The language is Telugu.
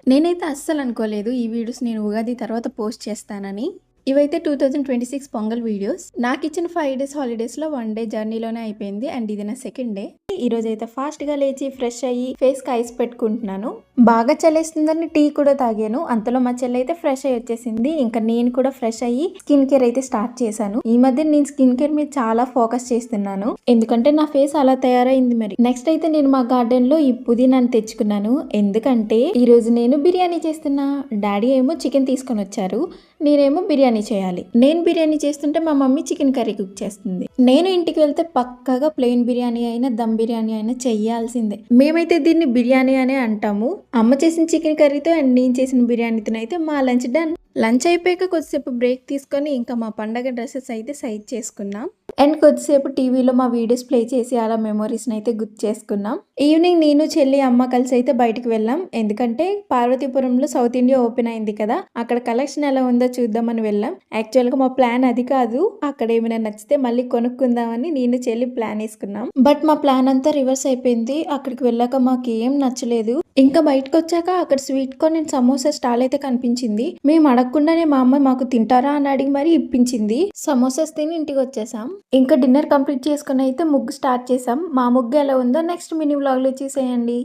నేనైతే అస్సలు అనుకోలేదు ఈ వీడియోస్ నేను ఉగాది తర్వాత పోస్ట్ చేస్తానని. ఇవైతే 2026 పొంగల్ వీడియోస్. నాకిచ్చిన 5 డేస్ హాలిడేస్‌లో 1 డే జర్నీలోనే అయిపోయింది. అండ్ ఇది నా సెకండ్ డే. ఈరోజైతే ఫాస్ట్‌గా లేచి ఫ్రెష్ అయ్యి ఫేస్‌కి ఐస్ పెట్టుకుంటున్నాను. బాగా చలేస్తుందని టీ కూడా తాగాను. అంతలో మా చెల్లయితే ఫ్రెష్ అయ్యి వచ్చేసింది. ఇంకా నేను కూడా ఫ్రెష్ అయ్యి స్కిన్ కేర్ అయితే స్టార్ట్ చేశాను. ఈ మధ్య నేను స్కిన్ కేర్ మీద చాలా ఫోకస్ చేస్తున్నాను. ఎందుకంటే నా ఫేస్ అలా తయారైంది మరి. నెక్స్ట్ అయితే నేను మా గార్డెన్ లో ఈ పుదీనాని తెచ్చుకున్నాను. ఎందుకంటే ఈ రోజు నేను బిర్యానీ చేస్తున్నా. డాడీ ఏమో చికెన్ తీసుకొని వచ్చారు. నేనేమో బిర్యానీ చేయాలి. నేను బిర్యానీ చేస్తుంటే మా మమ్మీ చికెన్ కర్రీ కుక్ చేస్తుంది. నేను ఇంటికి వెళ్తే పక్కగా ప్లెయిన్ బిర్యానీ అయినా దమ్ బిర్యానీ అయినా చెయ్యాల్సిందే. మేమైతే దీన్ని బిర్యానీ అనే అంటాము. అమ్మ చేసిన చికెన్ కర్రీతో అండ్ నేను చేసిన బిర్యానీతో అయితే మా లంచ్ డన్. లంచ్ అయిపోయాక కొద్దిసేపు బ్రేక్ తీసుకొని ఇంకా మా పండగ డ్రెస్సెస్ అయితే సైజ్ చేసుకున్నాం. అండ్ కొద్దిసేపు టీవీలో మా వీడియోస్ ప్లే చేసి అలా మెమొరీస్ని అయితే గుర్తు చేసుకున్నాం. ఈవినింగ్ నేను చెల్లి అమ్మ కలిసి అయితే బయటికి వెళ్ళాం. ఎందుకంటే పార్వతీపురంలో సౌత్ ఇండియా ఓపెన్ అయింది కదా, అక్కడ కలెక్షన్ ఎలా ఉందో చూద్దామని వెళ్ళాం. యాక్చువల్గా మా ప్లాన్ అది కాదు. అక్కడ ఏమైనా నచ్చితే మళ్ళీ కొనుక్కుందామని నేను చెల్లి ప్లాన్ వేసుకున్నాం. బట్ మా ప్లాన్ అంతా రివర్స్ అయిపోయింది. అక్కడికి వెళ్ళాక మాకు ఏం నచ్చలేదు. ఇంకా బయటకు వచ్చాక అక్కడ sweet corn and samosa stall అయితే కనిపించింది. మేము అడగకుండానే మా అమ్మ మాకు తింటారా అని అడిగి మరీ ఇప్పించింది. సమోసాస్ తిని ఇంటికి వచ్చేసాం. ఇంకా డిన్నర్ కంప్లీట్ చేసుకుని అయితే ముగ్గు స్టార్ట్ చేసాం. మా ముగ్గు ఎలా ఉందో నెక్స్ట్ మినీ వ్లాగ్ లో చూసేయండి.